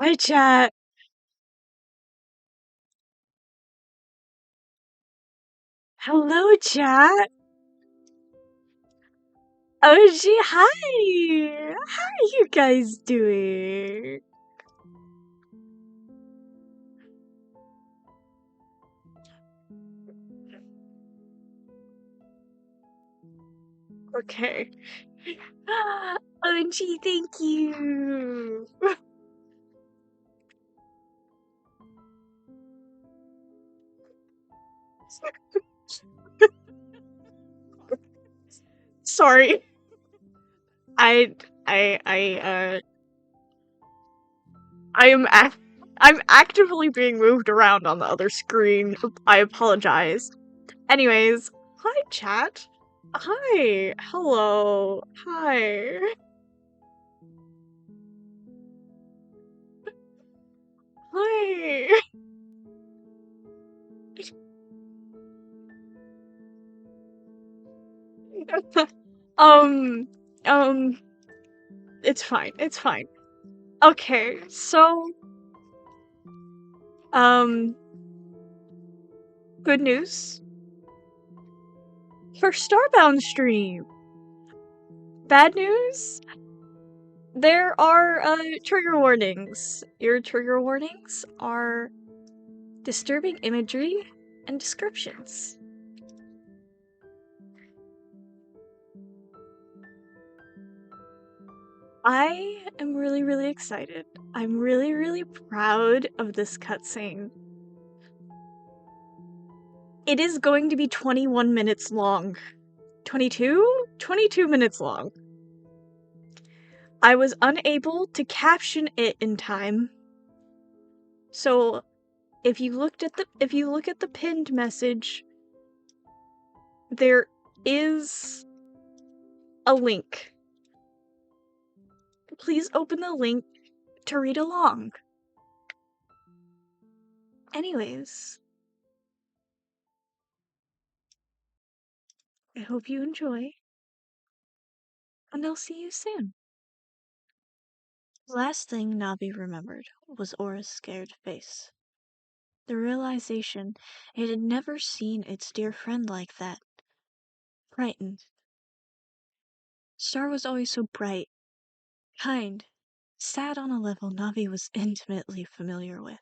Hi, chat. Hello, chat. OG, hi. How are you guys doing? Okay. OG, thank you. Sorry. I, I, I am I'm actively being moved around on the other screen. I apologize. Anyways, hi, chat. Hi. Hello. Hi. Hi. um, um, it's fine. It's fine. Okay, so, um, good news for Starbound stream. Bad news? There are, trigger warnings. Your trigger warnings are disturbing imagery and descriptions. I am really, really excited. I'm really, really proud of this cutscene. It is going to be 21 minutes long. 22? 22 minutes long. I was unable to caption it in time. So if you look at the pinned message, there is a link. Please open the link to read along. Anyways, I hope you enjoy, and I'll see you soon. The last thing Nabi remembered was Aura's scared face. The realization it had never seen its dear friend like that. Frightened. Star was always so bright, kind, sad on a level Navi was intimately familiar with.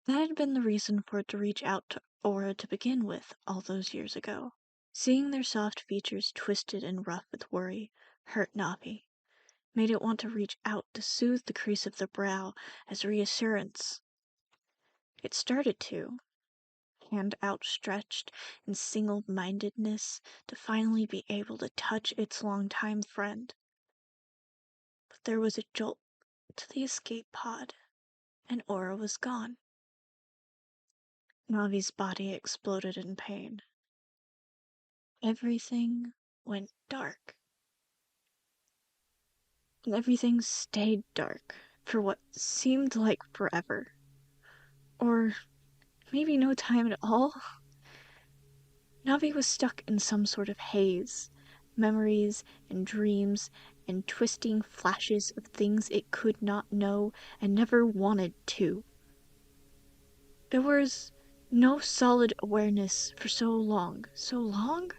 That had been the reason for it to reach out to Aura to begin with all those years ago. Seeing their soft features twisted and rough with worry hurt Navi, made it want to reach out to soothe the crease of the brow as reassurance. It started to, hand outstretched in single-mindedness to finally be able to touch its longtime friend. But there was a jolt to the escape pod, and Aura was gone. Navi's body exploded in pain. Everything went dark. And everything stayed dark for what seemed like forever. Or maybe no time at all. Navi was stuck in some sort of haze. Memories and dreams and twisting flashes of things it could not know and never wanted to. There was no solid awareness for so long. So long?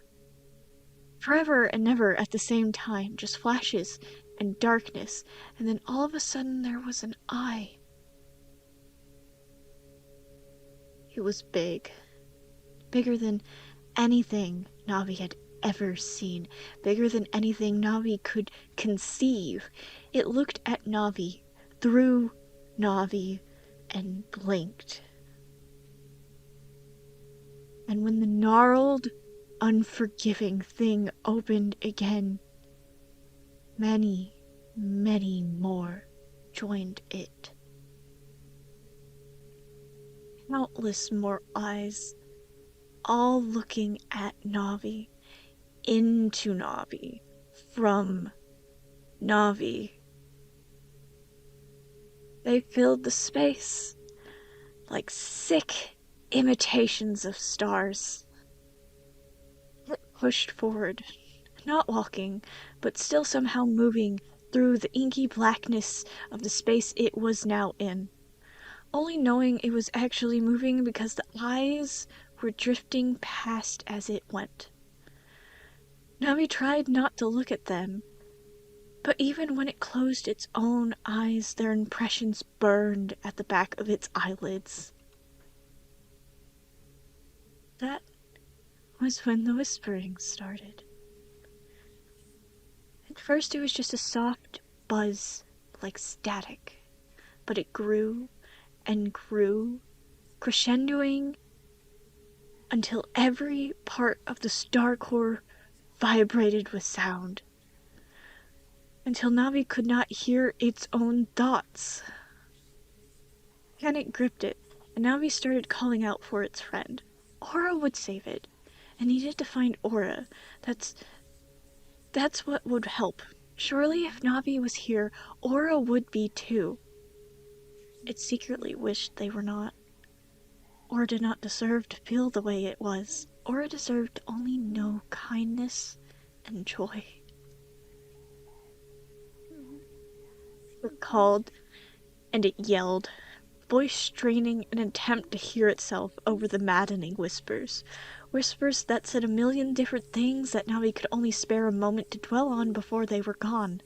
Forever and never at the same time, just flashes and darkness, and then all of a sudden there was an eye. It was big. Bigger than anything Navi had ever seen. Bigger than anything Navi could conceive. It looked at Navi, through Navi, and blinked. And when the gnarled, unforgiving thing opened again, many, many more joined it. Countless more eyes, all looking at Navi, into Navi, from Navi. They filled the space like sick imitations of stars. It pushed forward, not walking, but still somehow moving through the inky blackness of the space it was now in, only knowing it was actually moving because the eyes were drifting past as it went. Navi tried not to look at them, but even when it closed its own eyes, their impressions burned at the back of its eyelids. That was when the whispering started. At first it was just a soft buzz, like static, but it grew and grew, crescendoing until every part of the star core vibrated with sound, until Navi could not hear its own thoughts. Panic gripped it, and Navi started calling out for its friend. Aura would save it. It needed to find Aura. That's what would help. Surely if Navi was here, Aura would be too. It secretly wished they were not. Aura did not deserve to feel the way it was. Aura deserved to only know kindness and joy. It called, and it yelled, voice straining in an attempt to hear itself over the maddening whispers. Whispers that said a million different things that Navi could only spare a moment to dwell on before they were gone.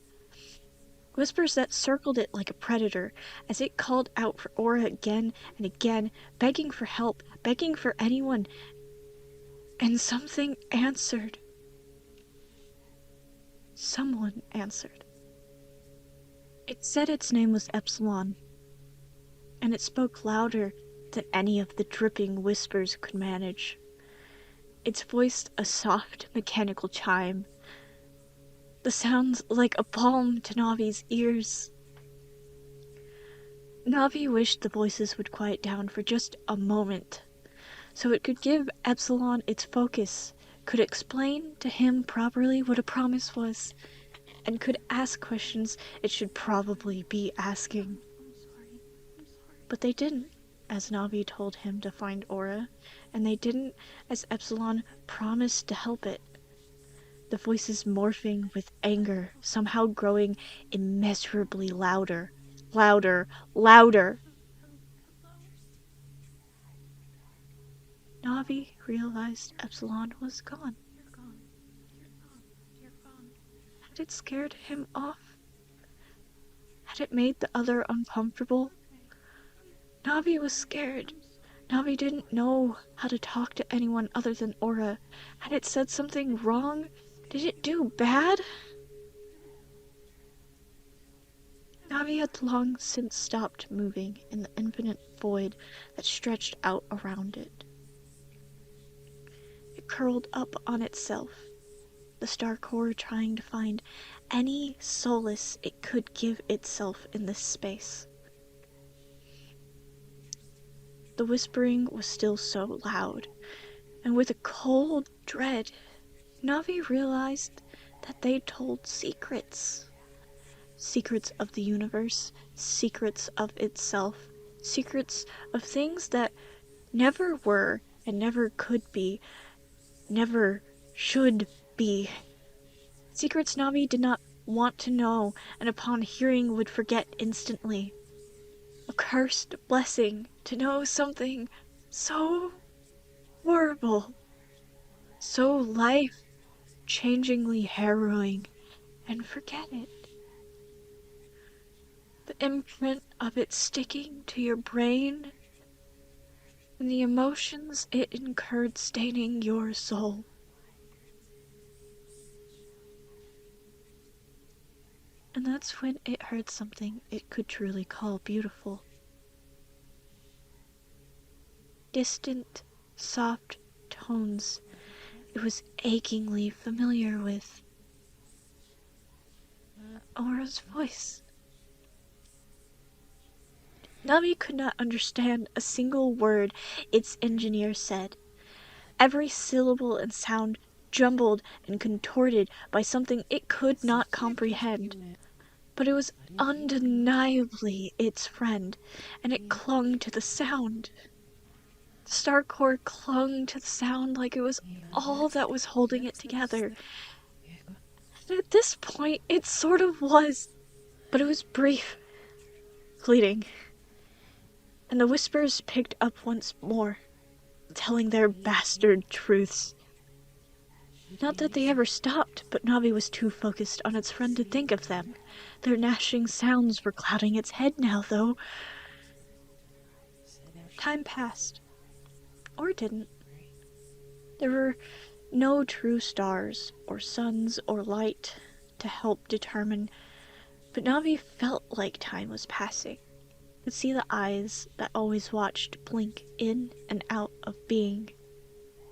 Whispers that circled it like a predator, as it called out for Aura again and again, begging for help, begging for anyone. And something answered. Someone answered. It said its name was Epsilon, and it spoke louder than any of the dripping whispers could manage. It voiced a soft, mechanical chime. The sounds like a balm to Navi's ears. Navi wished the voices would quiet down for just a moment, so it could give Epsilon its focus, could explain to him properly what a promise was, and could ask questions it should probably be asking. But they didn't, as Navi told him to find Aura, and they didn't as Epsilon promised to help it. The voices morphing with anger, somehow growing immeasurably louder. Louder, louder. Navi realized Epsilon was gone. Had it scared him off? Had it made the other uncomfortable? Navi was scared. Navi didn't know how to talk to anyone other than Aura. Had it said something wrong? Did it do bad? Navi had long since stopped moving in the infinite void that stretched out around it. It curled up on itself, the star core trying to find any solace it could give itself in this space. The whispering was still so loud, and with a cold dread, Navi realized that they told secrets. Secrets of the universe, secrets of itself, secrets of things that never were and never could be, never should be. Secrets Navi did not want to know, and upon hearing would forget instantly. A cursed blessing to know something so horrible, so life-changingly harrowing, and forget it. The imprint of it sticking to your brain, and the emotions it incurred staining your soul. And that's when it heard something it could truly call beautiful. Distant, soft tones it was achingly familiar with. Aura's voice. Navi could not understand a single word its engineer said. Every syllable and sound jumbled and contorted by something it could not comprehend. But it was undeniably its friend, and it clung to the sound. The star core clung to the sound like it was all that was holding it together. At this point, it sort of was, but it was brief, fleeting. And the whispers picked up once more, telling their bastard truths. Not that they ever stopped, but Navi was too focused on its friend to think of them. Their gnashing sounds were clouding its head now, though. Time passed. Or didn't. There were no true stars, or suns, or light to help determine, but Navi felt like time was passing. Could see the eyes that always watched blink in and out of being.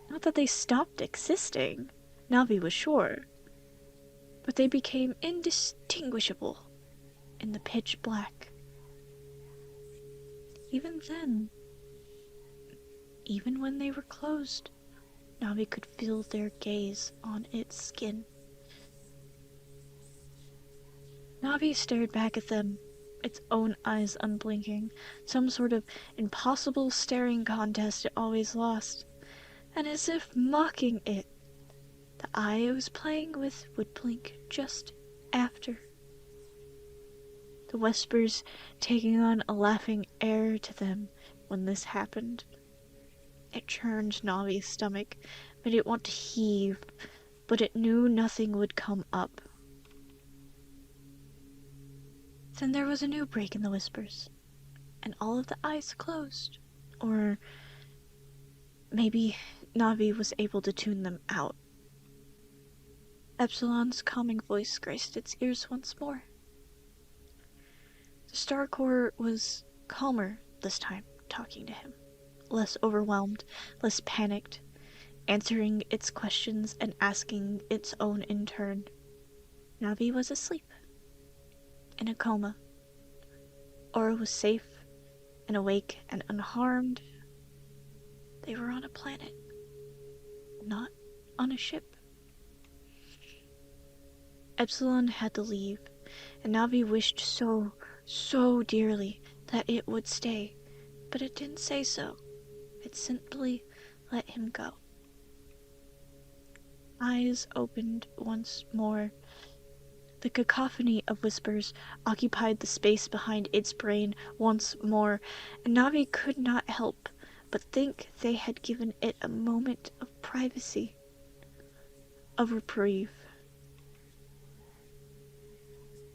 Not that they stopped existing, Navi was sure, but they became indistinguishable in the pitch black. Even then, even when they were closed, Navi could feel their gaze on its skin. Navi stared back at them, its own eyes unblinking, some sort of impossible staring contest it always lost. And as if mocking it, the eye it was playing with would blink just after. The whispers taking on a laughing air to them when this happened. It churned Navi's stomach, made it want to heave, but it knew nothing would come up. Then there was a new break in the whispers, and all of the eyes closed. Or maybe Navi was able to tune them out. Epsilon's calming voice graced its ears once more. The Star Core was calmer this time, talking to him. Less overwhelmed, less panicked, answering its questions and asking its own in turn. Navi was asleep. In a coma. Aura was safe and awake and unharmed. They were on a planet, not on a ship. Epsilon had to leave, and Navi wished so dearly that it would stay, but it didn't say so. It simply let him go. Eyes opened once more. The cacophony of whispers occupied the space behind its brain once more, and Navi could not help but think they had given it a moment of privacy, of reprieve.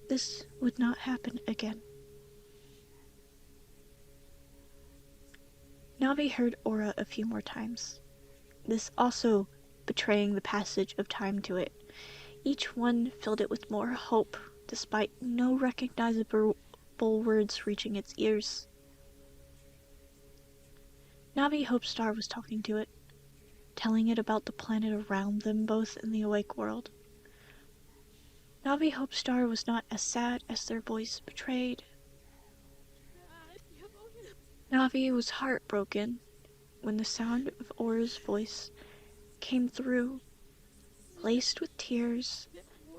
This would not happen again. Navi heard Aura a few more times, this also betraying the passage of time to it. Each one filled it with more hope, despite no recognizable words reaching its ears. Navi hoped Star was talking to it, telling it about the planet around them both in the awake world. Navi hoped Star was not as sad as their voice betrayed. Navi was heartbroken when the sound of Aura's voice came through, laced with tears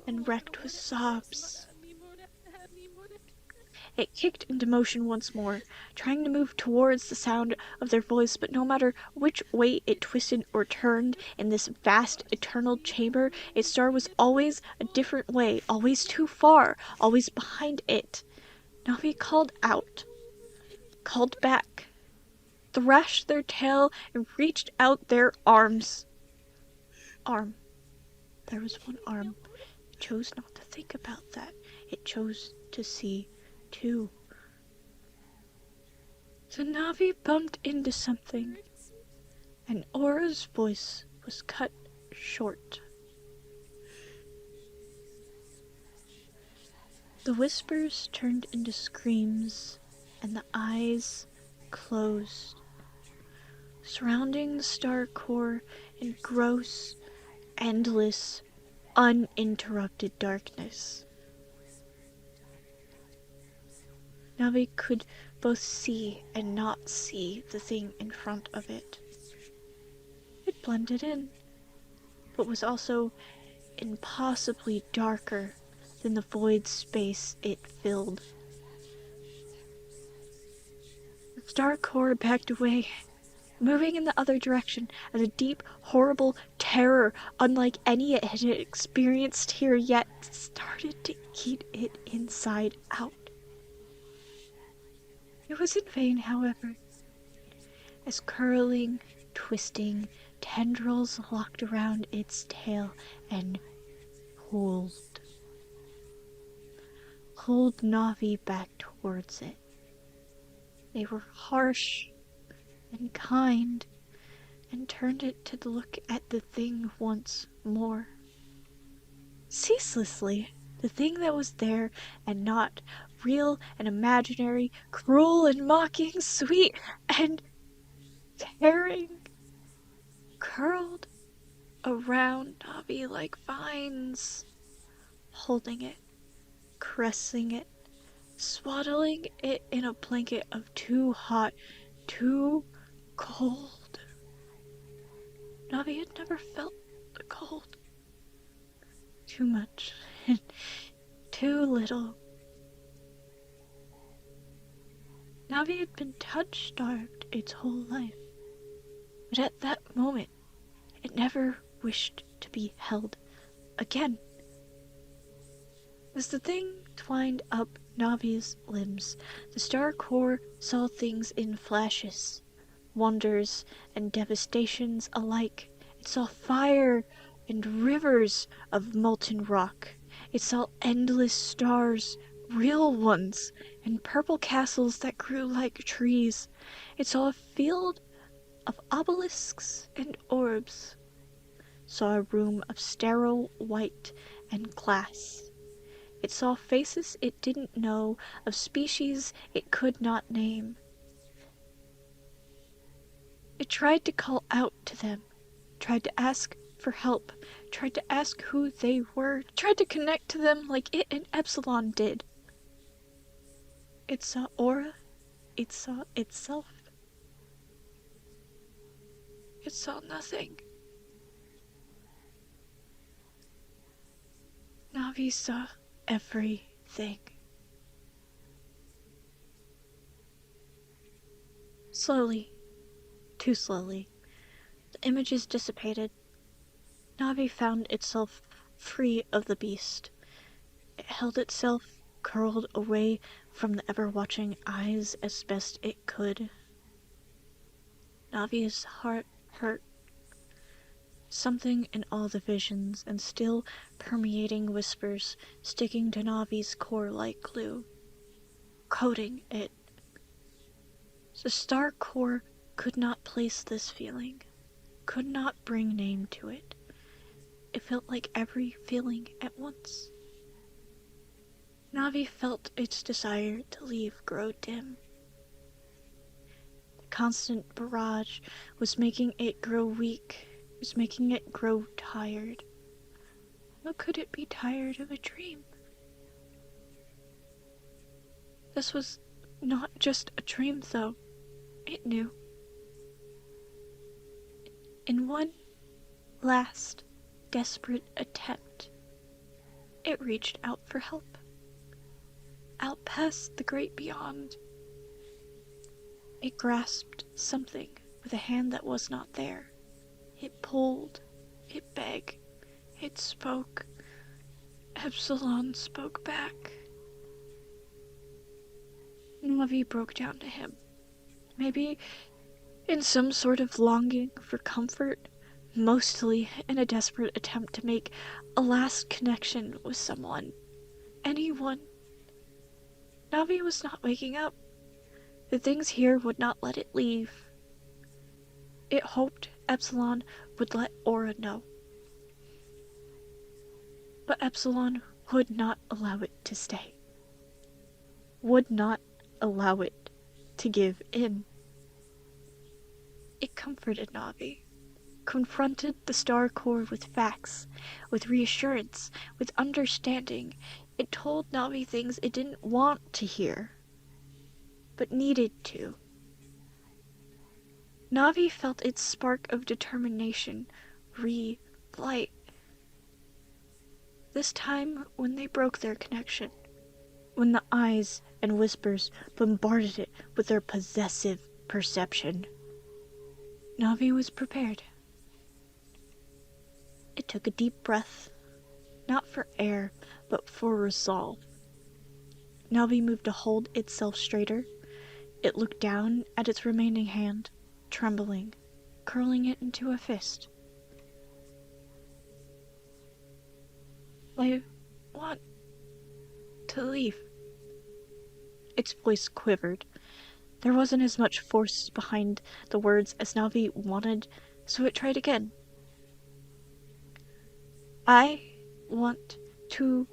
and wrecked with sobs. It kicked into motion once more, trying to move towards the sound of their voice, but no matter which way it twisted or turned in this vast, eternal chamber, its star was always a different way, always too far, always behind it. Navi called out, called back, thrashed their tail, and reached out their arms. There was one arm. It chose not to think about that. It chose to see, too. So Navi bumped into something, and Aura's voice was cut short. The whispers turned into screams, and the eyes closed, surrounding the star core in gross, endless, uninterrupted darkness. Navi could both see and not see the thing in front of it. It blended in, but was also impossibly darker than the void space it filled. The star core backed away, moving in the other direction as a deep, horrible, terror unlike any it had experienced here yet started to eat it inside out. It was in vain, however, as curling, twisting tendrils locked around its tail and pulled Navi back towards it. They were harsh and kind and turned it to look at the thing once more. Ceaselessly, the thing that was there and not, real and imaginary, cruel and mocking, sweet and caring, curled around Navi like vines, holding it, caressing it, swaddling it in a blanket of too hot, too cold. Navi had never felt the cold. Too much and too little. Navi had been touch-starved its whole life, but at that moment it never wished to be held again. As the thing twined up Navi's limbs, the star core saw things in flashes, wonders and devastations alike. It saw fire and rivers of molten rock. It saw endless stars, real ones, and purple castles that grew like trees. It saw a field of obelisks and orbs. Saw a room of sterile white and glass. It saw faces it didn't know, of species it could not name. It tried to call out to them, tried to ask for help, tried to ask who they were, tried to connect to them like it and Epsilon did. It saw Aura, it saw itself. It saw nothing. Navi saw everything. Slowly, too slowly, the images dissipated. Navi found itself free of the beast. It held itself curled away from the ever-watching eyes as best it could. Navi's heart hurt. Something in all the visions and still permeating whispers sticking to Navi's core like glue, coating it. The star core could not place this feeling, could not bring name to it. It felt like every feeling at once. Navi felt its desire to leave grow dim. The constant barrage was making it grow weak, was making it grow tired. How could it be tired of a dream? This was not just a dream, though. It knew. In one last, desperate attempt, it reached out for help. Out past the great beyond. It grasped something with a hand that was not there. It pulled. It begged. It spoke. Epsilon spoke back. Navi broke down to him. Maybe in some sort of longing for comfort, mostly in a desperate attempt to make a last connection with someone. Anyone. Navi was not waking up. The things here would not let it leave. It hoped Epsilon would let Aura know. But Epsilon would not allow it to stay. Would not allow it to give in. It comforted Navi, confronted the star core with facts, with reassurance, with understanding. It told Navi things it didn't want to hear, but needed to. Navi felt its spark of determination relight. This time when they broke their connection, when the eyes and whispers bombarded it with their possessive perception. Navi was prepared. It took a deep breath, not for air, but for resolve. Navi moved to hold itself straighter. It looked down at its remaining hand, trembling, curling it into a fist. I want to leave. Its voice quivered. There wasn't as much force behind the words as Navi wanted, so it tried again. I want to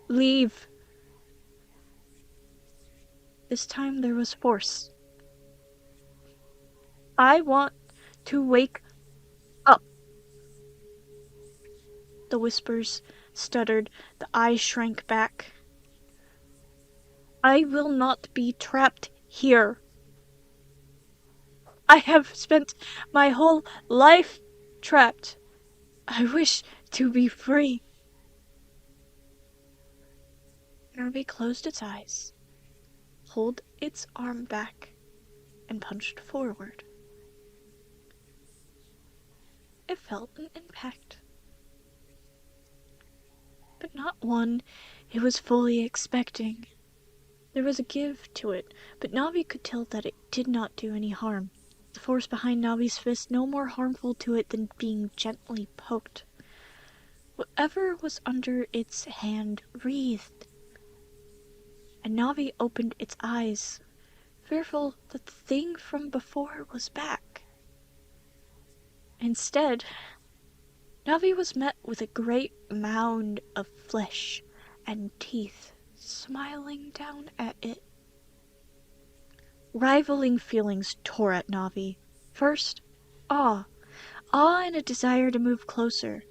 leave. This time there was force. I want to wake up. The whispers stuttered, the eyes shrank back. I will not be trapped here. I have spent my whole life trapped. I wish to be free. Navi closed its eyes, pulled its arm back, and punched forward. It felt an impact, but not one it was fully expecting. There was a give to it, but Navi could tell that it did not do any harm. The force behind Navi's fist no more harmful to it than being gently poked. Whatever was under its hand wreathed, and Navi opened its eyes, fearful that the thing from before was back. Instead, Navi was met with a great mound of flesh and teeth smiling down at it. Rivaling feelings tore at Navi. First, awe. Awe and a desire to move closer,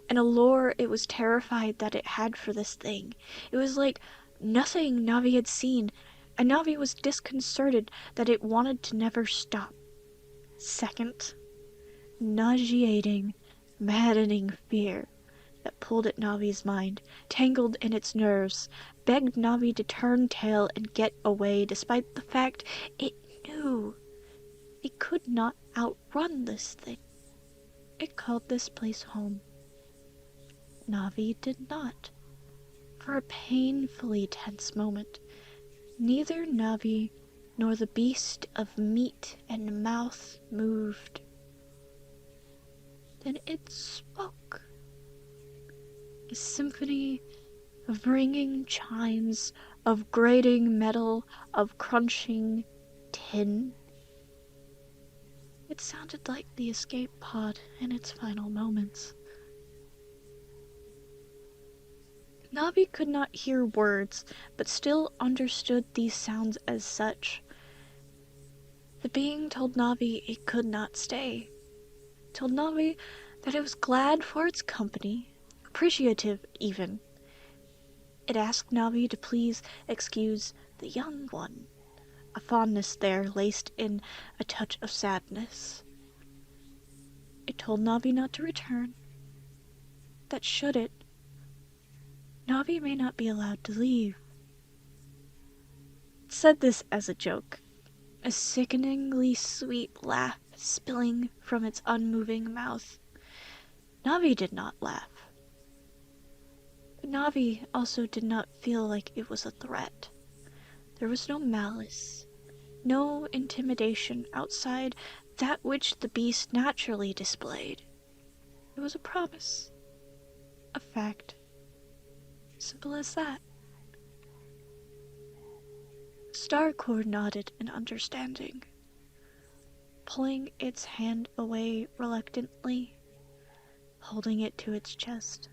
and a lure it was terrified that it had for this thing. It was like nothing Navi had seen, and Navi was disconcerted that it wanted to never stop. Second, nauseating, maddening fear that pulled at Navi's mind, tangled in its nerves, begged Navi to turn tail and get away despite the fact it knew it could not outrun this thing. It called this place home. Navi did not. For a painfully tense moment, neither Navi nor the beast of meat and mouth moved. Then it spoke. A symphony of ringing chimes, of grating metal, of crunching tin. It sounded like the escape pod in its final moments. Navi could not hear words, but still understood these sounds as such. The being told Navi it could not stay. Told Navi that it was glad for its company, appreciative even. It asked Navi to please excuse the young one, a fondness there laced in a touch of sadness. It told Navi not to return, that should it, Navi may not be allowed to leave. It said this as a joke, a sickeningly sweet laugh spilling from its unmoving mouth. Navi did not laugh. But Navi also did not feel like it was a threat. There was no malice, no intimidation outside that which the beast naturally displayed. It was a promise, a fact, simple as that. Starcore nodded in understanding, pulling its hand away reluctantly, holding it to its chest.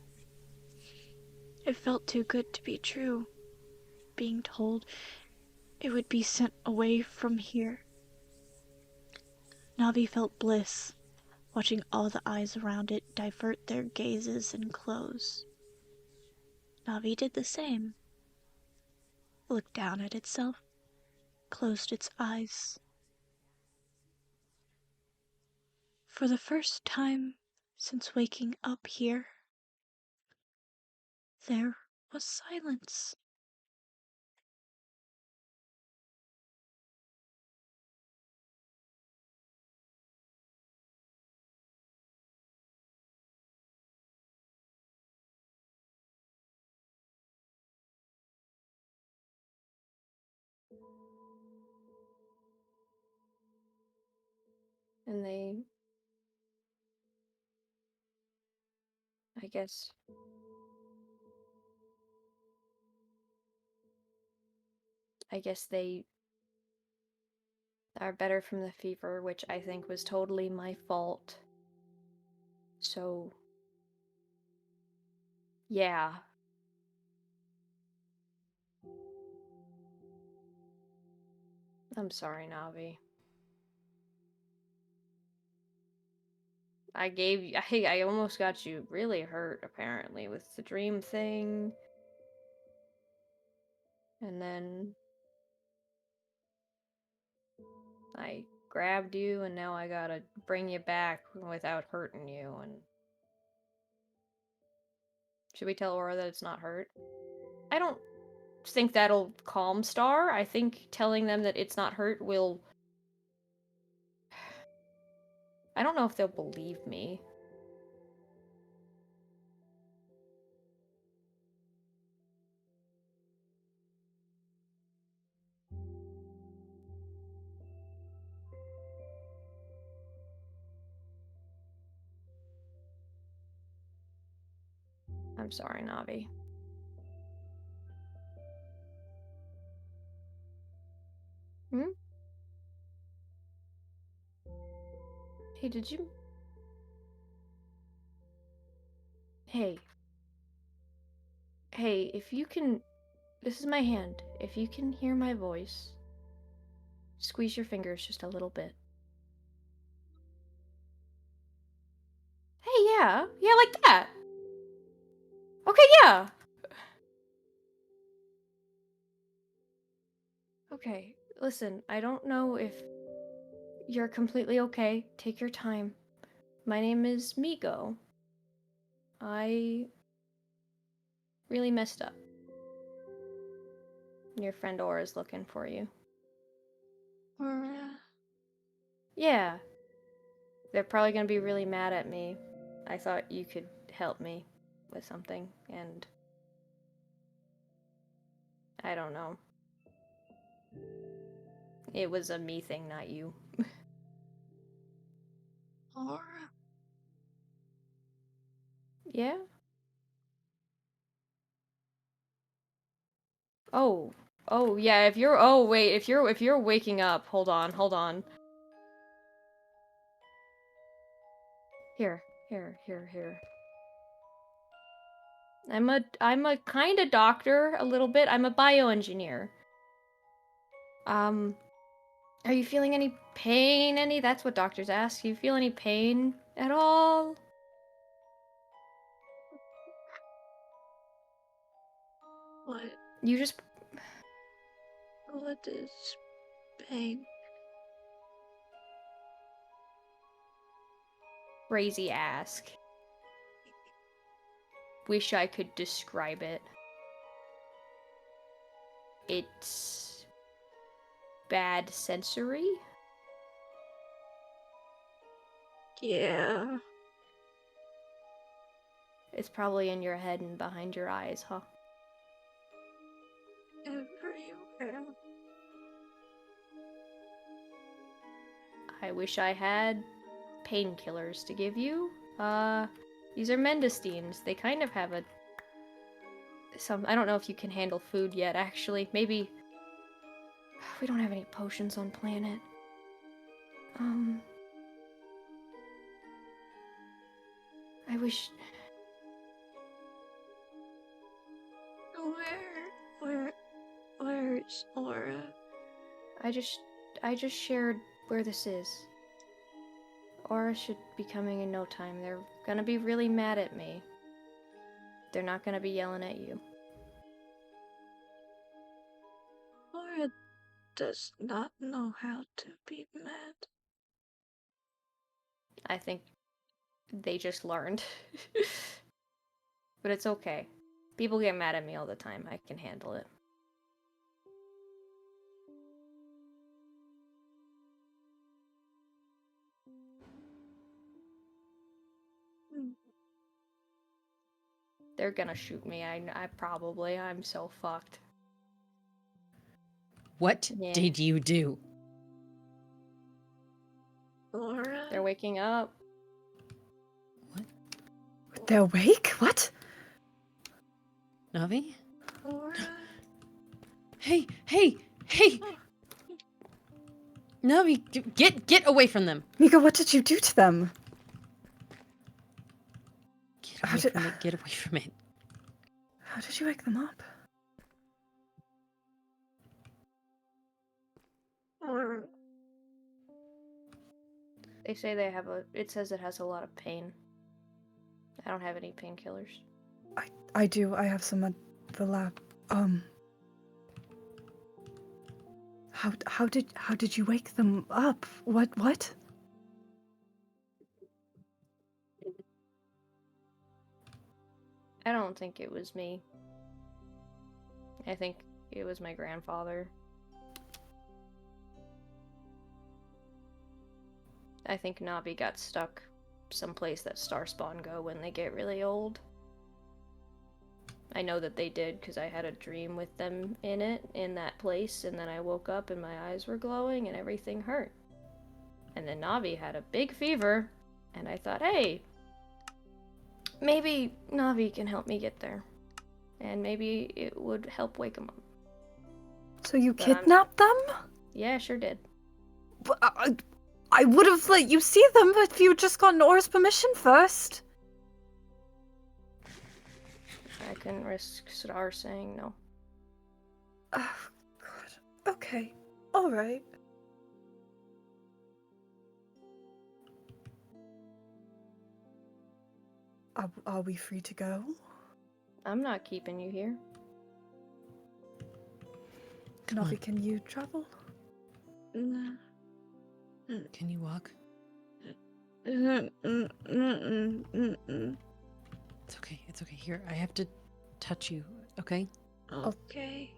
It felt too good to be true, being told it would be sent away from here. Navi felt bliss, watching all the eyes around it divert their gazes and close. Navi did the same. It looked down at itself, closed its eyes. For the first time since waking up here, there was silence. And they... I guess they are better from the fever, which I think was totally my fault. So, yeah. I'm sorry, Navi. I almost got you really hurt, apparently, with the dream thing. And then I grabbed you, and now I gotta bring you back without hurting you, and... Should we tell Aura that it's not hurt? I don't think that'll calm Star. I think telling them that it's not hurt will... I don't know if they'll believe me. I'm sorry, Navi. Hmm? Hey, did you... Hey. Hey, if you can... This is my hand. If you can hear my voice, squeeze your fingers just a little bit. Hey, yeah. Yeah, like that. Okay, yeah. Okay, listen, I don't know if you're completely okay. Take your time. My name is Migo. I really messed up. Your friend Aura's looking for you. Aura. Yeah. They're probably gonna be really mad at me. I thought you could help me with something, and... I don't know. It was a me thing, not you. Aura. Yeah? Oh. Oh, yeah, if you're... Oh, wait, if you're waking up... Hold on. Here. I'm a kind of doctor, a little bit. I'm a bioengineer. Are you feeling any pain? That's what doctors ask. You feel any pain at all? What? You just... What is pain? Crazy ask. Wish I could describe it. It's... bad sensory? Yeah. It's probably in your head and behind your eyes, huh? Everywhere. I wish I had painkillers to give you. These are Mendestines. They kind of have a... I don't know if you can handle food yet, actually. Maybe... We don't have any potions on planet. I wish... Where's Aura? I just shared where this is. Aura should be coming in no time. They're gonna be really mad at me. They're not gonna be yelling at you. Aura does not know how to be mad. I think they just learned. But it's okay. People get mad at me all the time. I can handle it. They're gonna shoot me. I'm so fucked. What did you do? Aura? they're waking up. What? They're awake? What? Navi? Or, Hey! Navi, get away from them! Mika, what did you do to them? Get away from it, get away from it. How did you wake them up? or, They say they have it says it has a lot of pain. I don't have any painkillers. I do. I have some at the lab. How did you wake them up? What? I don't think it was me. I think it was my grandfather. I think Navi got stuck someplace that Starspawn go when they get really old. I know that they did because I had a dream with them in that place, and then I woke up and my eyes were glowing and everything hurt. And then Navi had a big fever, and I thought, hey, maybe Navi can help me get there. And maybe it would help wake him up. So you But kidnapped them? Yeah, sure did. I would have let you see them if you had just gotten Aura's permission first. I couldn't risk Star saying no. Oh, God. Okay. All right. Are we free to go? I'm not keeping you here. Come Navi, on. can you travel? mm, Can you walk? mm, mm, mm, mm, mm. It's okay. Here, I have to touch you, okay? Okay.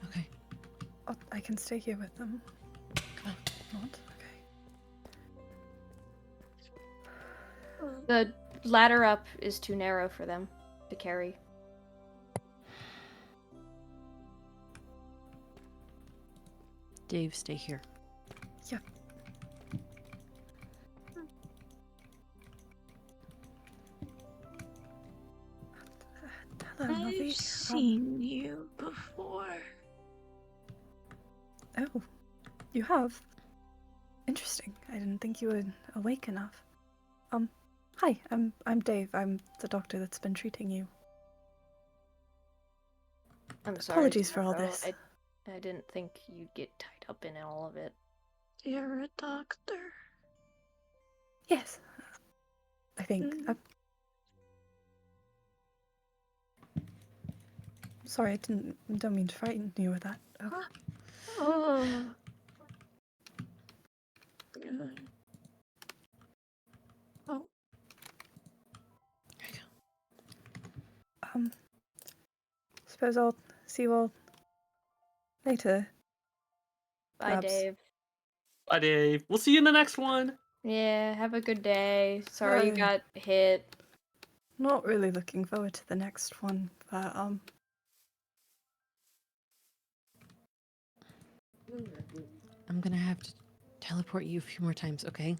Okay. Oh, I can stay here with them. Come on. Not? Okay. The ladder up is too narrow for them to carry. Dave, stay here. Yep. Hello, Navi. I've seen you before. Oh, you have? Interesting. I didn't think you were awake enough. Hi, I'm Dave. I'm the doctor that's been treating you. I'm sorry. Apologies for all Samantha. this. I didn't think you'd get tied up in all of it. You're a doctor. Yes. I think. Sorry, don't mean to frighten you with that. Oh. Oh. Good. Oh. There you go. Suppose I'll see you all later. Bye, Perhaps. Dave. Bye, Dave. We'll see you in the next one. Yeah, have a good day. Sorry you Bye. got hit. Not really looking forward to the next one, but I'm gonna have to teleport you a few more times, okay?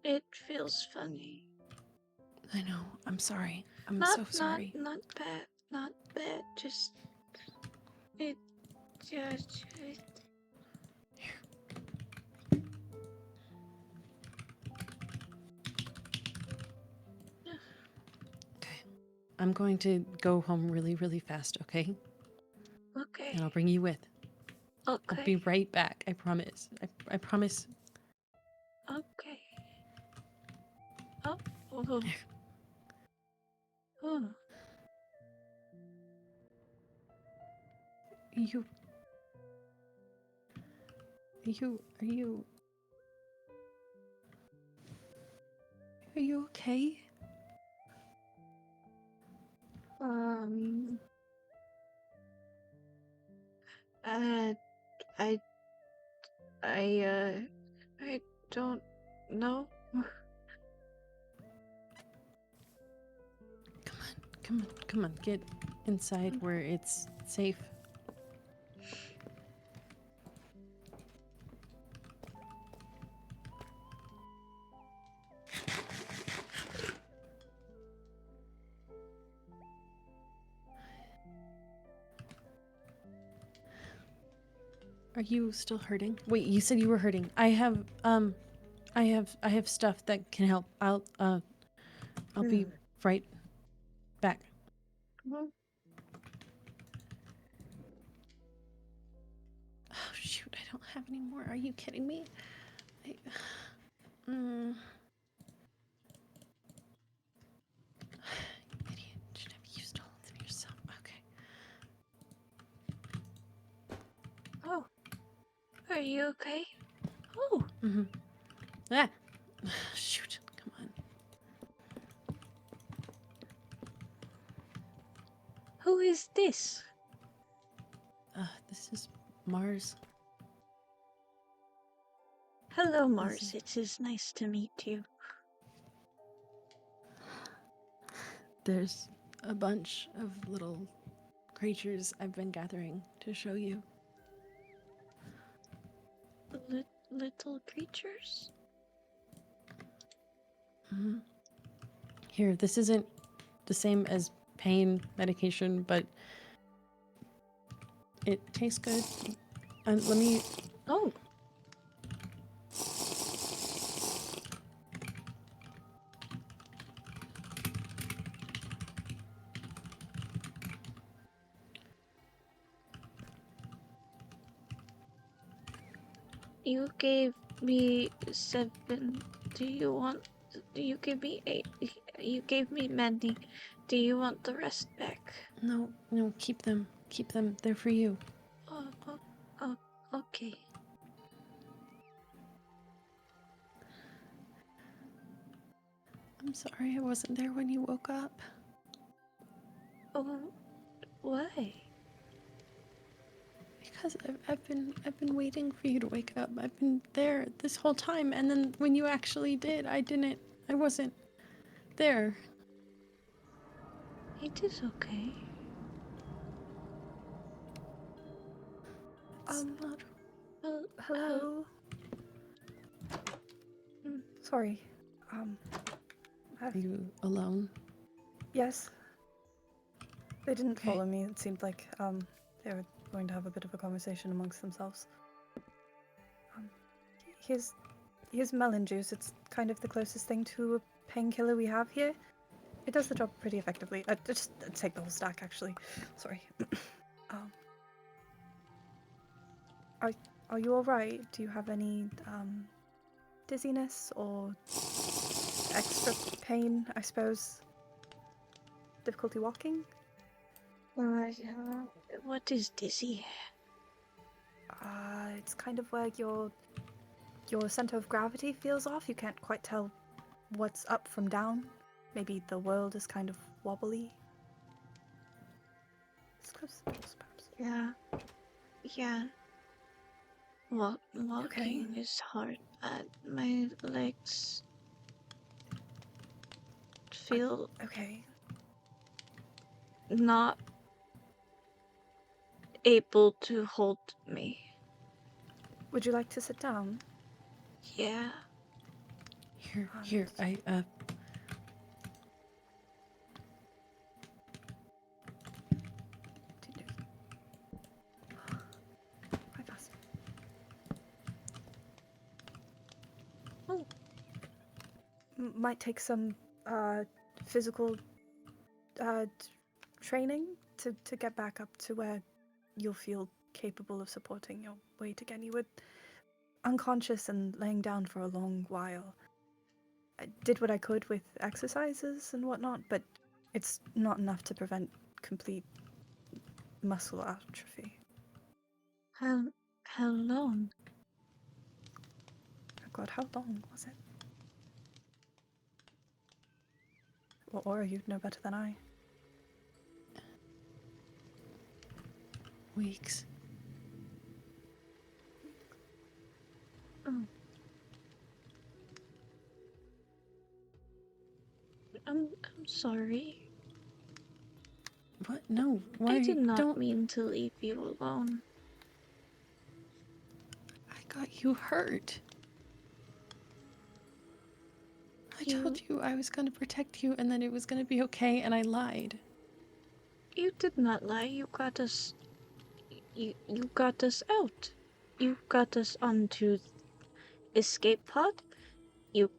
It feels funny. I know. I'm sorry. I'm so sorry. Not bad. Not bad. Just it. Just it. Okay. I'm going to go home really, really fast, okay? Okay. And I'll bring you with. Okay. I'll be right back. I promise. I promise. Okay. Oh. Oh. Oh. You. Are you okay? Um. Uh. I. I don't know. Come on. Get inside where it's safe. Are you still hurting? Wait, you said you were hurting. I have stuff that can help. I'll be right back. Mhm. Oh shoot, I don't have any more. Are you kidding me? Idiot, should have used all of them yourself. Okay. Oh, are you okay? Oh, Ah! Shoot, come on. who is this? This is Mars. Hello, This Mars. is- It is nice to meet you. There's a bunch of little creatures I've been gathering to show you. Little creatures? Here, this isn't the same as pain medication, but it tastes good. And let me. Oh, you gave me 7. Do you want? You gave me 8. You gave me many. Do you want the rest back? No, keep them. Keep them. They're for you. Oh, okay. I'm sorry I wasn't there when you woke up. Oh, why? Because I've been waiting for you to wake up. I've been there this whole time, and then when you actually did, I wasn't there. It is okay. It's not. Hello. Sorry. Are you alone? Yes. They didn't Okay. follow me. It seemed like they were going to have a bit of a conversation amongst themselves. Here's melon juice. It's kind of the closest thing to a painkiller we have here. It does the job pretty effectively. Just take the whole stack, actually. Sorry. Are you all right? Do you have any dizziness or extra pain? I suppose. Difficulty walking? What is dizzy? It's kind of where your center of gravity feels off. You can't quite tell what's up from down. Maybe the world is kind of wobbly. It's close, perhaps. Yeah. Walking is hard. My legs feel Okay. not able to hold me. Would you like to sit down? Yeah. Here, I Quite fast. Oh, Might take some physical training to get back up to where you'll feel capable of supporting your weight again. You were unconscious and laying down for a long while. I did what I could with exercises and whatnot, but it's not enough to prevent complete muscle atrophy. how long? Oh God, how long was it? Or you'd know better than I. weeks. Oh. I'm sorry. What? No. Why? I did not Don't. mean to leave you alone. I got you hurt. I told you I was going to protect you and that it was going to be okay, and I lied. You did not lie. You got us out. You got us onto escape pod. You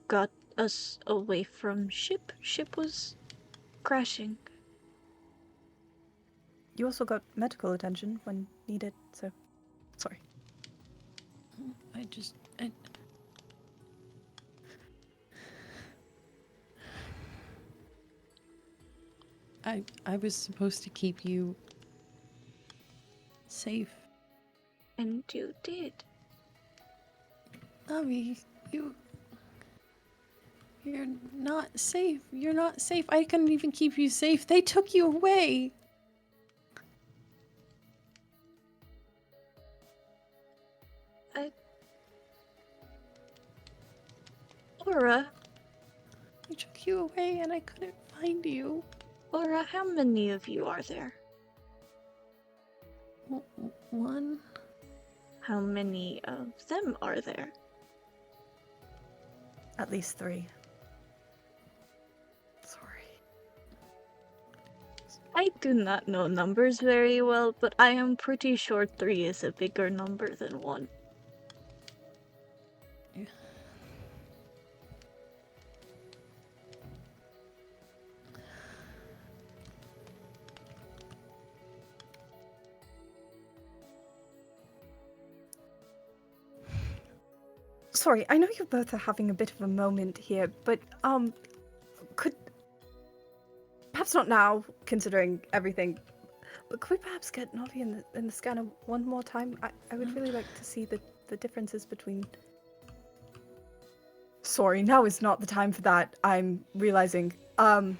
got us away from ship. Ship was crashing. You also got medical attention when needed, so sorry. I was supposed to keep you safe. And you did. Avi, you're not safe. You're not safe. I couldn't even keep you safe. They took you away. Aura, They took you away and I couldn't find you. Aura, how many of you are there? One? How many of them are there? At least 3. Sorry. I do not know numbers very well, but I am pretty sure 3 is a bigger number than 1. Sorry, I know you both are having a bit of a moment here, but could perhaps not now, considering everything. But could we perhaps get Navi in the scanner one more time? I would really like to see the differences between. Sorry, now is not the time for that. I'm realizing. I'll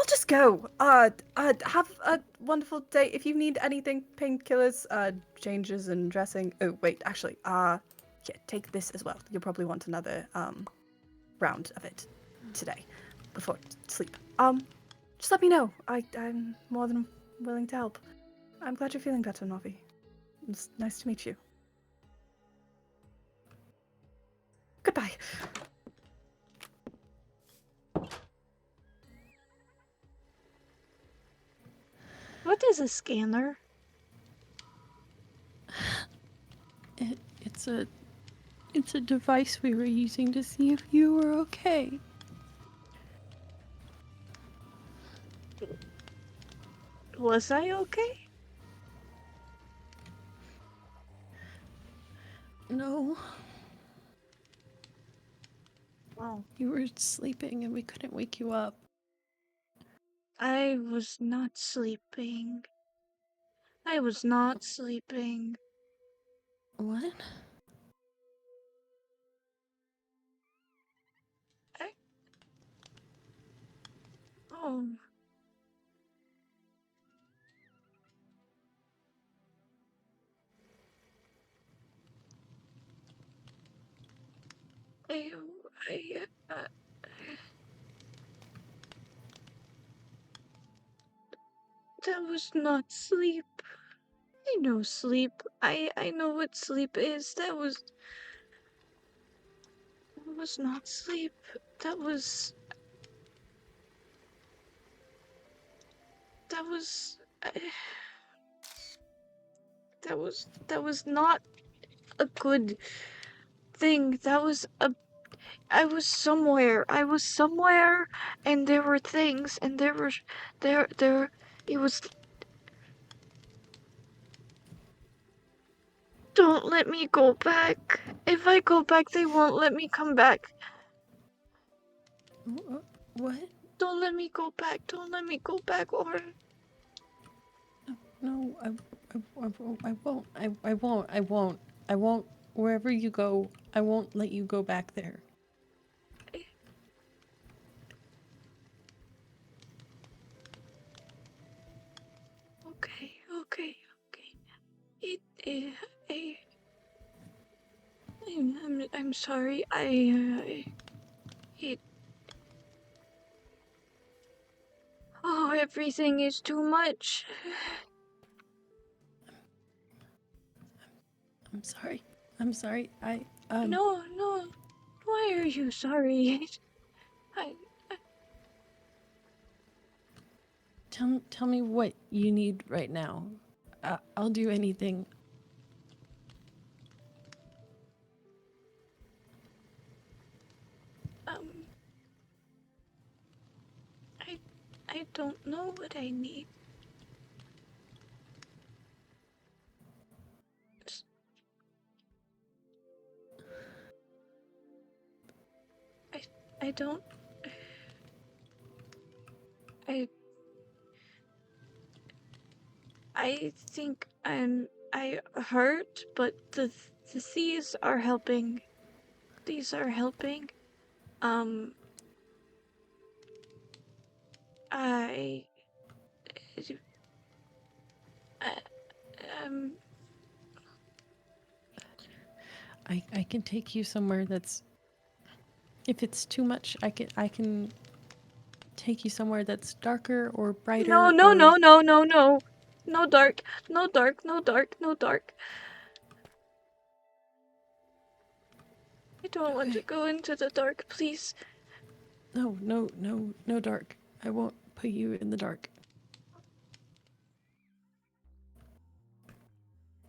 just go. Have a wonderful day. If you need anything, painkillers, changes and dressing. Oh wait, actually, yeah, take this as well. You'll probably want another round of it today before sleep. Just let me know. I'm more than willing to help. I'm glad you're feeling better, Navi. It's nice to meet you. Goodbye. What is a scanner? It's a device we were using to see if you were okay. Was I okay? No, Well, you were sleeping and we couldn't wake you up. I was not sleeping. I was not sleeping. What? Oh. I, I, that was not sleep. I know sleep. I know what sleep is. That was not sleep. That was that was that was not a good thing. That was a I was somewhere. And there were things and there it was. Don't let me go back. If I go back, they won't let me come back. What? Don't let me go back. Don't let me go back, or No, I won't. I won't. Wherever you go, I won't let you go back there. okay. It, I, I'm sorry. It. Oh, everything is too much. I'm sorry. I'm sorry. No. Why are you sorry? I. Tell me what you need right now. I'll do anything. I don't know what I need. I don't. I think I hurt, but these are helping. These are helping. I uh, um I can take you somewhere that's. If it's too much, I can take you somewhere that's darker or brighter. no no no no no no no dark, no dark, no dark, no dark. I don't want to go into the dark, please. No dark. I won't put you in the dark.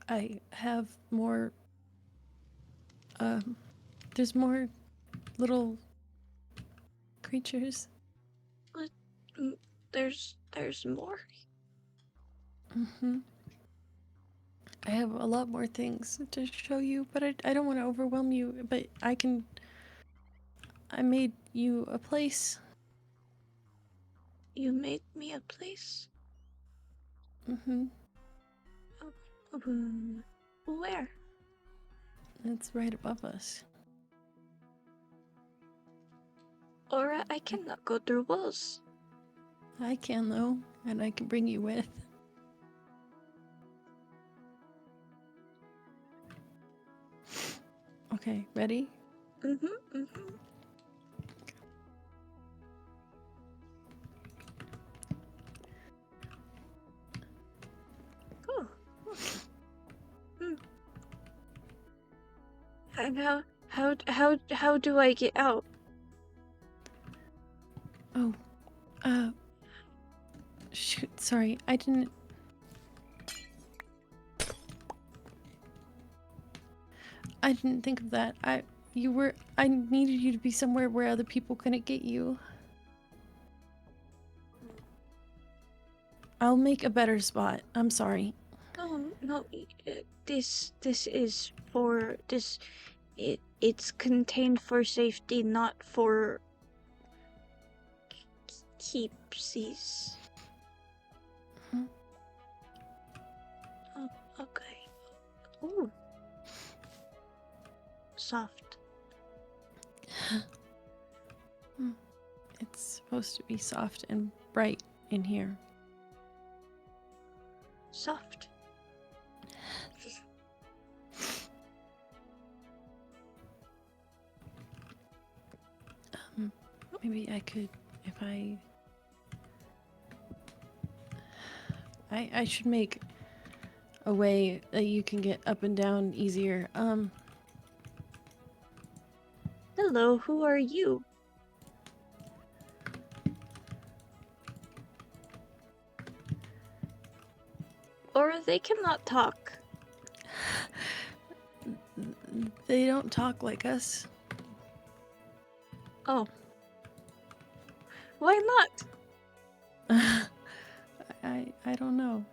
I have more. There's more little creatures. But there's more. Mm-hmm. I have a lot more things to show you, but I don't want to overwhelm you. But I made you a place. You made me a place. Mm-hmm. Where? It's right above us. Aura, I cannot go through walls. I can, though, and I can bring you with. Okay, ready? Mm-hmm. Oh. And how do I get out? Oh, shoot, sorry, I didn't think of that. I needed you to be somewhere where other people couldn't get you. I'll make a better spot. I'm sorry. No, this is for this. It's contained for safety, not for keepsies. Hmm. Oh, okay. Ooh. Soft. It's supposed to be soft and bright in here. Soft. Maybe I could, if I should make a way that you can get up and down easier. Hello, who are you? Or they cannot talk. They don't talk like us. Oh. Why not? I don't know.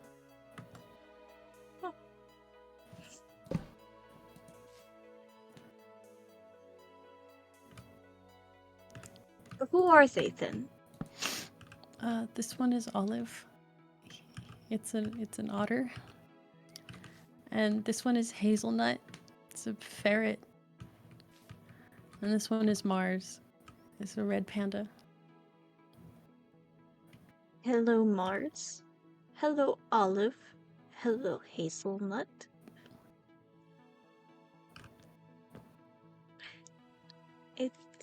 Who are they then? This one is Olive. It's an otter. And this one is Hazelnut. It's a ferret. And this one is Mars. It's a red panda. Hello, Mars. Hello, Olive. Hello, Hazelnut.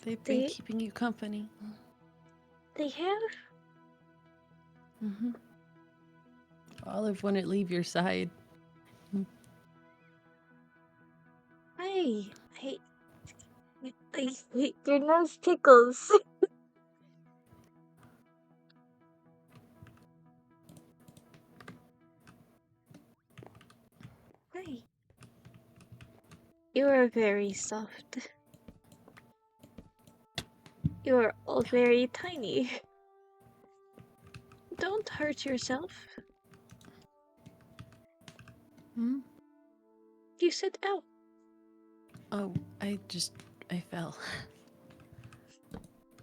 They've been keeping you company. They have? Mm-hmm. Olive wouldn't leave your side. Hey, your nose tickles. Hey. You are very soft. You are all very tiny. Don't hurt yourself. Hmm? You said ow. Oh, I fell.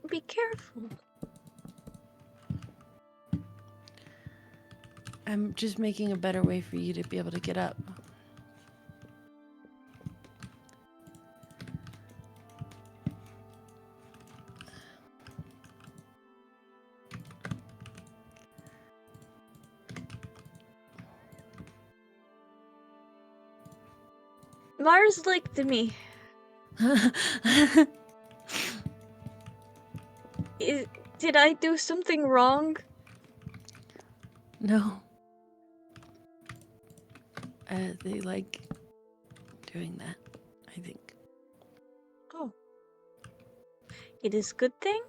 Be careful. I'm just making a better way for you to be able to get up. Mars licked me. Did I do something wrong? No. They like doing that, I think. Oh. It is good thing?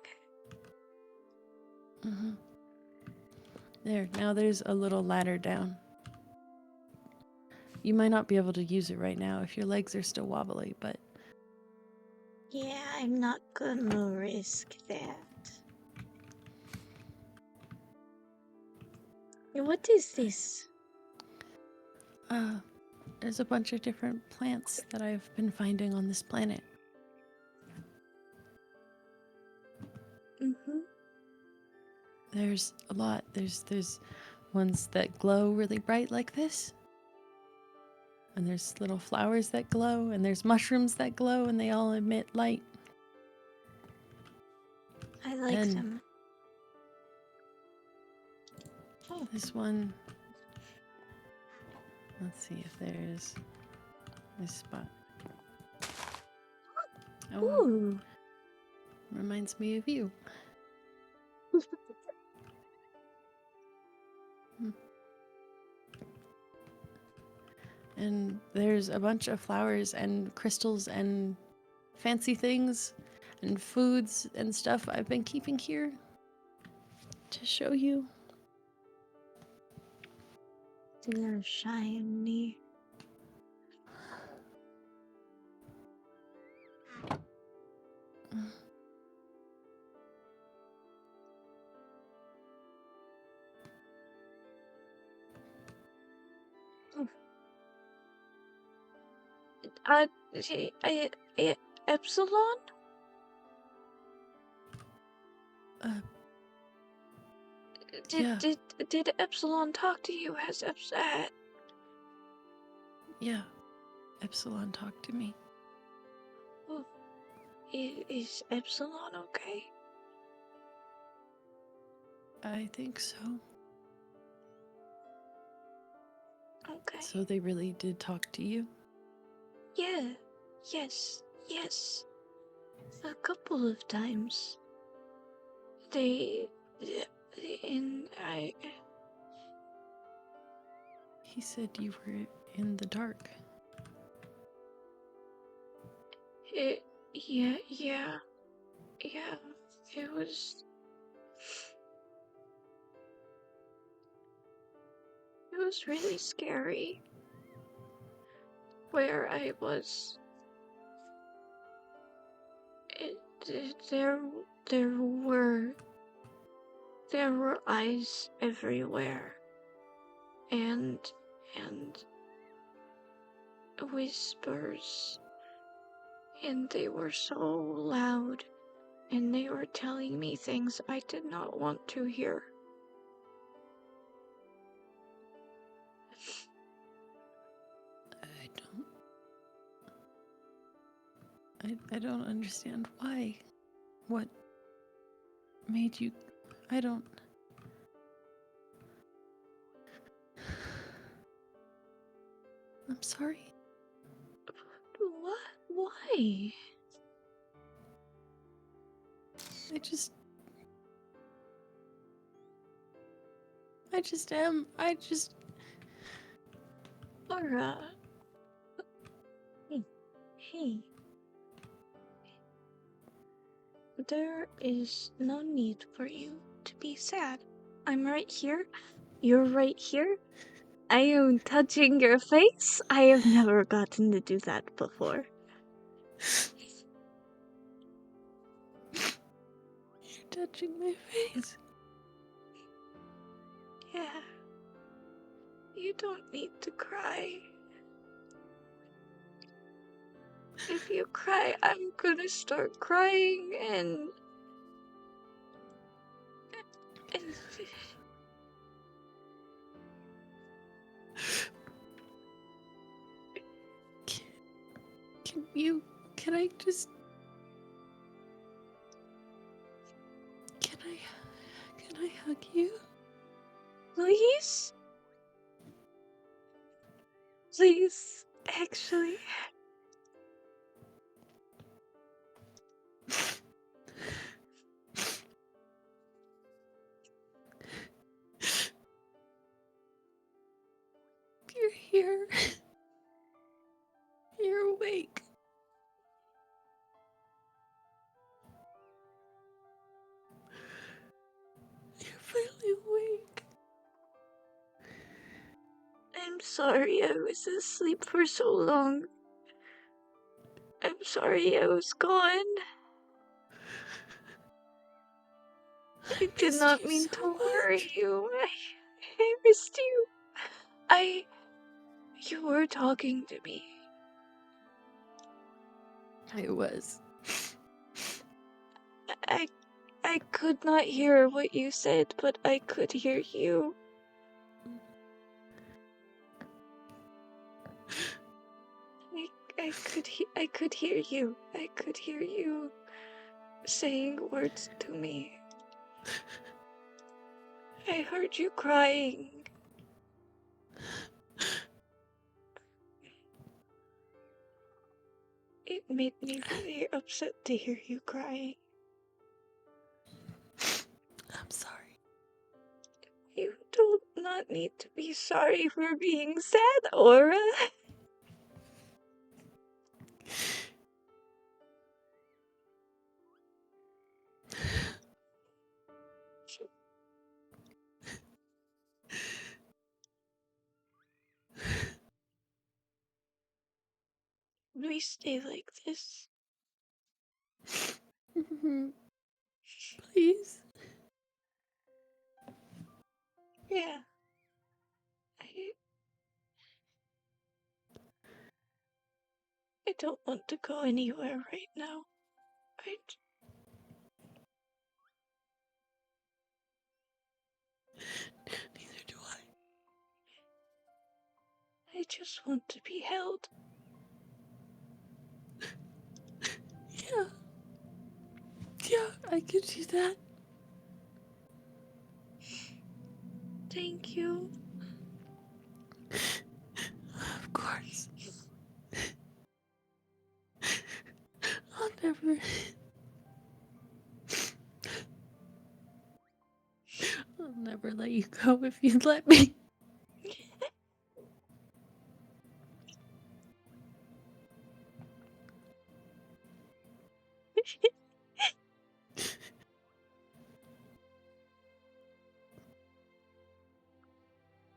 Mm-hmm. There, now there's a little ladder down. You might not be able to use it right now if your legs are still wobbly, but... Yeah, I'm not gonna risk that. What is this? There's a bunch of different plants that I've been finding on this planet. Mm-hmm. There's a lot. There's ones that glow really bright like this. And there's little flowers that glow, and there's mushrooms that glow, and they all emit light. I like And them. Oh. this one... Let's see if there's this spot. Oh, Ooh. reminds me of you. And there's a bunch of flowers and crystals and fancy things and foods and stuff I've been keeping here to show you. They're shiny. Epsilon? Yeah. Did Epsilon talk to you? Yeah. Epsilon talked to me. Oh, is Epsilon okay? I think so. Okay. So they really did talk to you? Yeah. Yes. A couple of times. I. He said you were in the dark. Yeah. It was. It was really scary. Where I was. There were eyes everywhere. And whispers. And they were so loud. And they were telling me things I did not want to hear. I don't understand why. What made you... I don't... I'm sorry. What? Why? I just am. Laura. Hey. There is no need for you to be sad. I'm right here. You're right here. I am touching your face. I have never gotten to do that before. You're touching my face. Yeah. You don't need to cry. If you cry, I'm gonna start crying and Can I just... Can I hug you? please? Please, actually. You're here. You're awake. You're finally awake. I'm sorry I was asleep for so long. I'm sorry I was gone. I did Missed not you mean so to worry much. you. I missed you. You were talking to me. I was. I could not hear what you said, but I could hear you. I could hear you. I could hear you saying words to me. I heard you crying. It made me really upset to hear you crying. I'm sorry. You do not need to be sorry for being sad, Aura. We stay like this. Please. Yeah. I don't want to go anywhere right now. Neither do I just want to be held. Yeah. Yeah, I could do that. Thank you. Of course. I'll never let you go if you'd let me.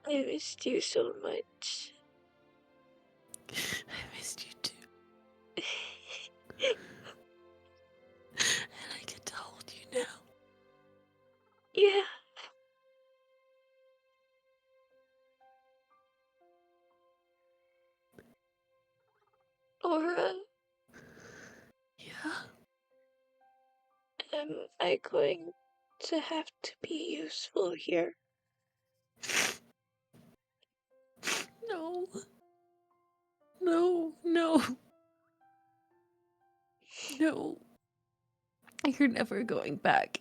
I missed you so much. I missed you too. And I get to hold you now. Yeah. Aura, Yeah? am I going to have to be useful here? No. No, no. No. You're never going back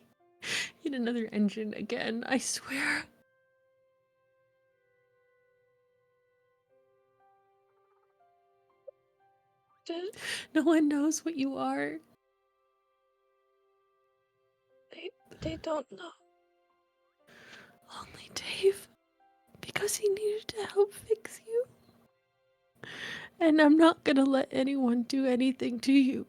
in another engine again, I swear. No one knows what you are. They don't know. Only Dave. Because he needed to help fix you. And I'm not gonna let anyone do anything to you.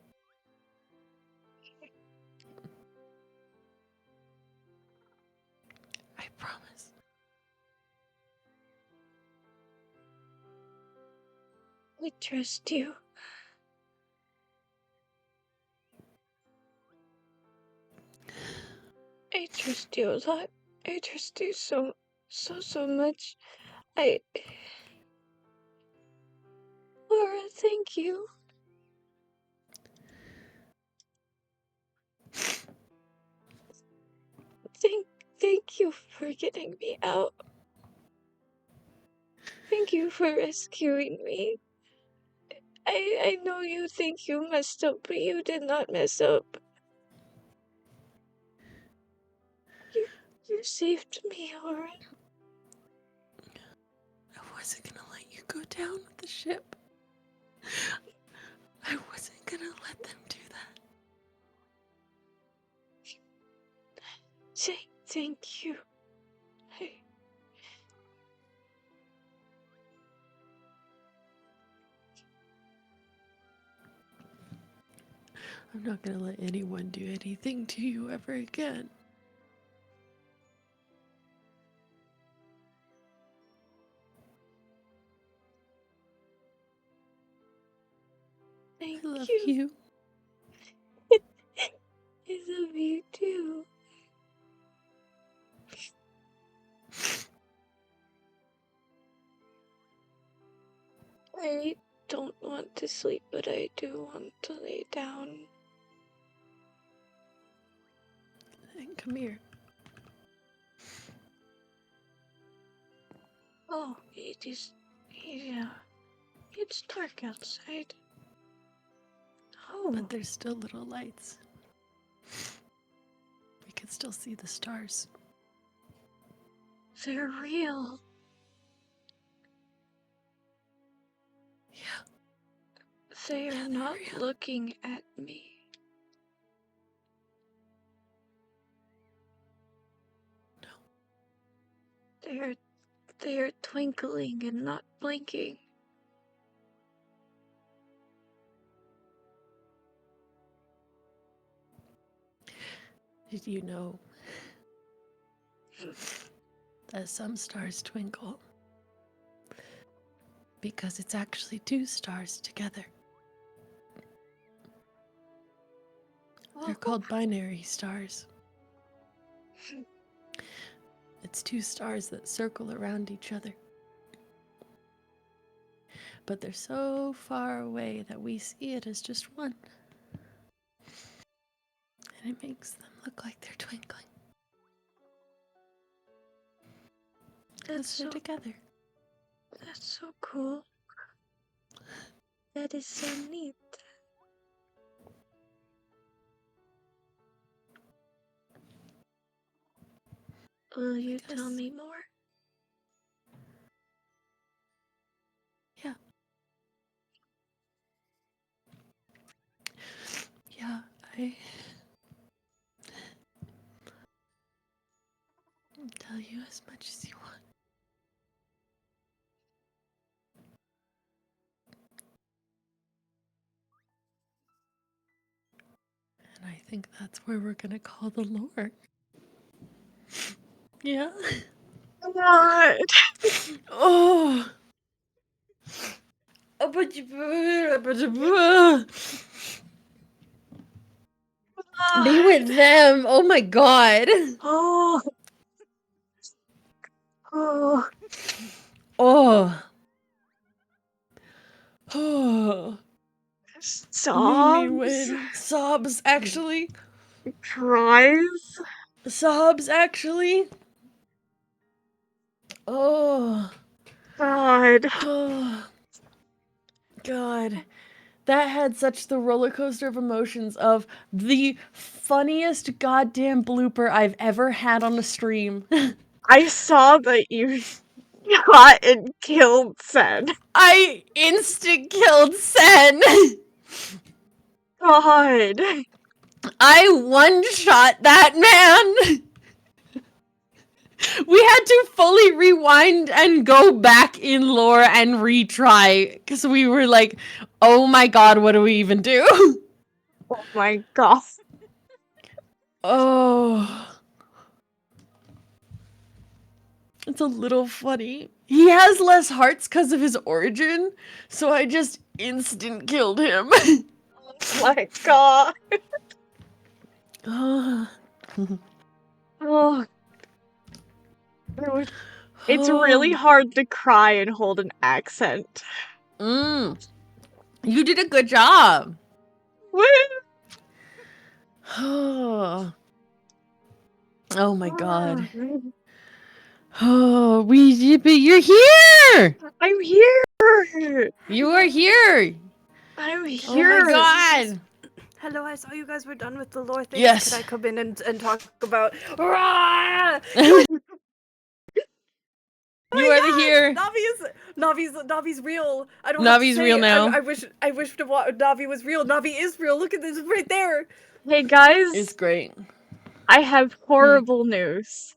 I promise. I trust you. I trust you a lot. I trust you so so much. Laura, thank you. Thank you for getting me out. Thank you for rescuing me. I know you think you messed up, but you did not mess up. You saved me, Laura. I wasn't gonna let you go down with the ship. I wasn't gonna let them do that. Thank you. I'm not gonna let anyone do anything to you ever again. Thank I love you. you. I love you too. I don't want to sleep, but I do want to lay down. And come here. Oh, yeah. It's dark outside. Oh, But there's still little lights. We can still see the stars. they're real. Yeah. They are they're not real. looking at me. No. They are twinkling and not blinking. Did you know that some stars twinkle? Because it's actually two stars together. They're called binary stars. It's two stars that circle around each other. But they're so far away that we see it as just one. And it makes them look like they're twinkling. Because they're together. That's so cool. That is so neat. Will you tell me more? Yeah. Yeah, I will tell you as much as you want. And I think that's where we're gonna call the lore. Yeah? What? Oh! Be with them! Oh my god! Oh. Oh. Oh! Oh! Made me Sobs. win. Sobs, actually. Cries. Sobs, actually. Oh. God. Oh. God. That had such the roller coaster of emotions of the funniest goddamn blooper I've ever had on a stream. I saw that you shot and killed Sen. I instant killed Sen. God. I one-shot that man. We had to fully rewind and go back in lore and retry because we were like, oh my god, what do we even do? Oh my god. Oh. It's a little funny. He has less hearts because of his origin, so I just instant killed him. Oh my god. Oh. Oh. It was It's really hard to cry and hold an accent. You did a good job. Woo! Oh my god. Oh, but you're here! I'm here! You are here! I'm Oh here! my god! Hello, I saw you guys were done with the lore things. Yes. Could I come in and talk about... Rah! You are the here. Navi's real. I don't Navi's have to say real now. I wish Navi was real. Navi is real. Look at this right there. Hey guys, It's great. I have horrible news.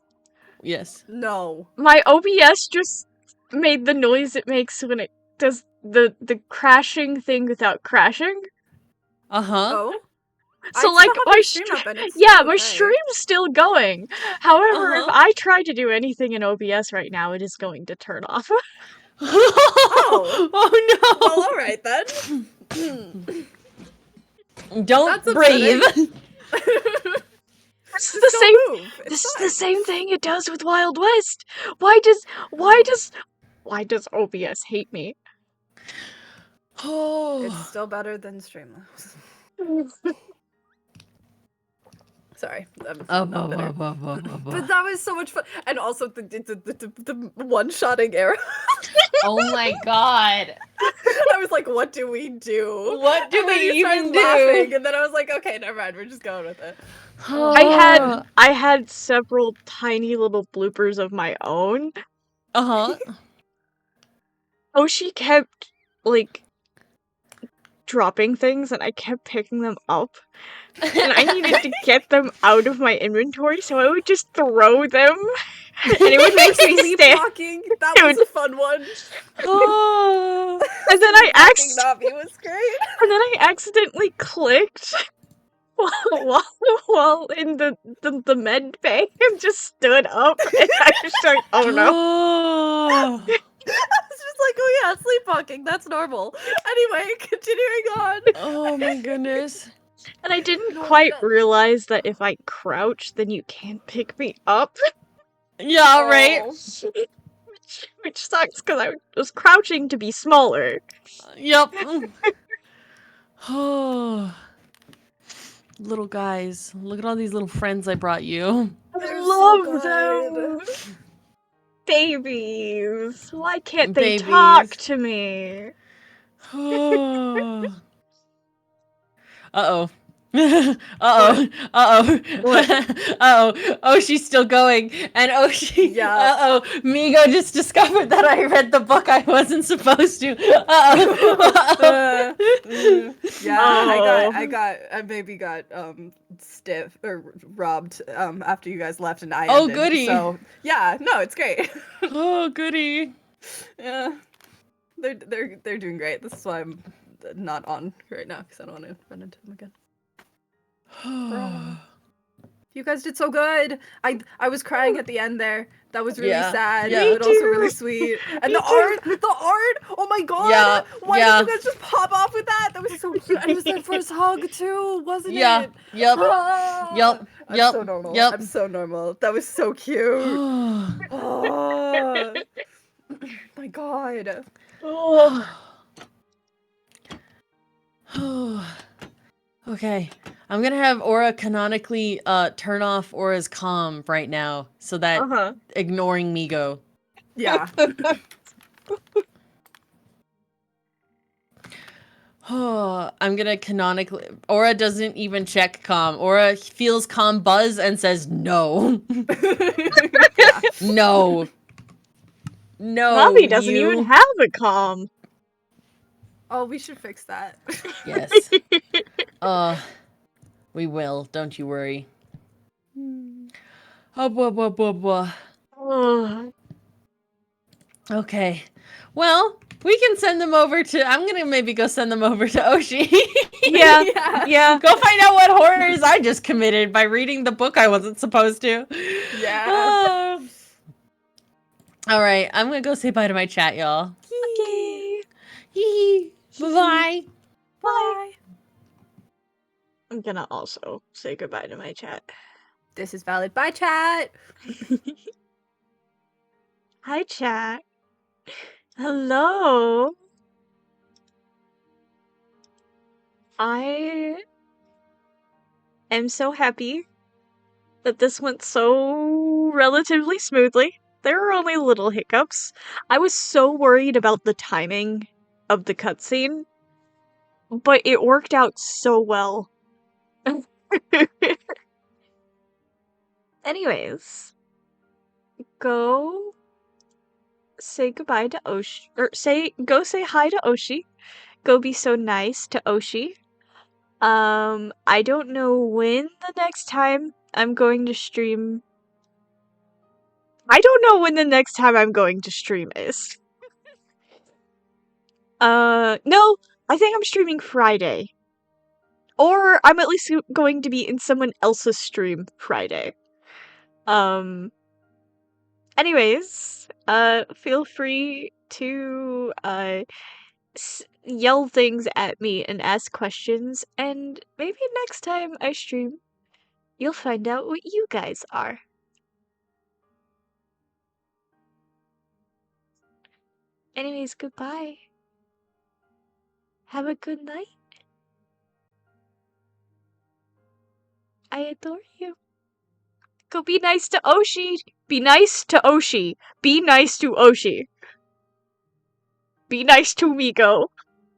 Yes. No. My OBS just made the noise it makes when it does the crashing thing without crashing. Uh-huh. Oh? So I like still have my your stream up and it's yeah, still my okay. stream's still going. However, if Uh-huh. I try to do anything in OBS right now, it is going to turn off. Oh. Oh no! Well, all right then. Don't That's breathe. It's Just the don't same. move. It's This is fine. the same thing it does with Wild West. Why does OBS hate me? Oh. It's still better than Streamlabs. Sorry, I'm not bitter. But that was so much fun, and also the one-shotting arrow. Oh my god. I was like, "What do we do? What do And then we you started even do? laughing, and then I was like, "Okay, never mind. We're just going with it." I had several tiny little bloopers of my own. Uh-huh. Oh, she kept like dropping things and I kept picking them up. And I needed to get them out of my inventory, so I would just throw them. And it would make me stand. Sleepwalking. That was a fun one. Oh. And then I Sleepwalking Navi was great. And then I accidentally clicked while in the med bay and just stood up and I was like, oh no. Oh. I was just like, oh yeah, sleepwalking, that's normal. Anyway, continuing on. Oh my goodness. And I didn't quite realize that if I crouch, then you can't pick me up. Yeah, right? Which sucks because I was crouching to be smaller. Yep. Oh. Little guys. Look at all these little friends I brought you. They're Love so them! good. Babies! Why can't they Babies. talk to me? Oh. Uh-oh. Uh-oh. Uh-oh. What? Uh-oh. Oh, she's still going. And Yeah. Uh-oh. Migo just discovered that I read the book I wasn't supposed to. Uh-oh. Yeah, Oh. I maybe got stiff or robbed after you guys left and I Oh, ended. goody. So yeah, no, it's great. Oh, goody. Yeah, they're doing great. This is why I'm not on right now because I don't want to run into them again. You gues did so good. I was crying at the end there. That was really Yeah. sad, Yeah. but also really sweet. And the art, oh my god! Yeah. Why Yeah. did you guys just pop off with that? That was so cute. And it was that first hug too, wasn't Yeah. it? Yep. Ah! Yep. I'm Yep. so normal. Yep. I'm so normal. That was so cute. Oh my god. Okay, I'm gonna have Aura canonically turn off Aura's comm right now, so that ignoring Migo. Yeah. Oh, I'm gonna canonically. Aura doesn't even check comm. Aura feels comm buzz and says no. Yeah. No. No. Navi doesn't even have a comm. Oh, we should fix that. Yes. We will. Don't you worry. Oh, blah, blah, blah, blah. Okay. Well, we can send them over to. I'm gonna maybe go send them over to Oshi. Yeah. Go find out what horrors I just committed by reading the book I wasn't supposed to. Yeah. All right, I'm gonna go say bye to my chat, y'all. Okay. Bye. Bye. I'm gonna also say goodbye to my chat. This is valid. Bye, chat. Hi, chat. Hello. I am so happy that this went so relatively smoothly. There were only little hiccups. I was so worried about the timing of the cutscene, but it worked out so well. Anyways, go say goodbye to Oshi, or go say hi to Oshi. Go be so nice to Oshi. I don't know when the next time I'm going to stream. I don't know when the next time I'm going to stream is. No, I think I'm streaming Friday. Or I'm at least going to be in someone else's stream Friday. Anyways, feel free to, yell things at me and ask questions, and maybe next time I stream, you'll find out what you guys are. Anyways, goodbye. Have a good night. I adore you. Go be nice to Oshi. Be nice to Oshi. Be nice to Oshi. Be nice to Miko.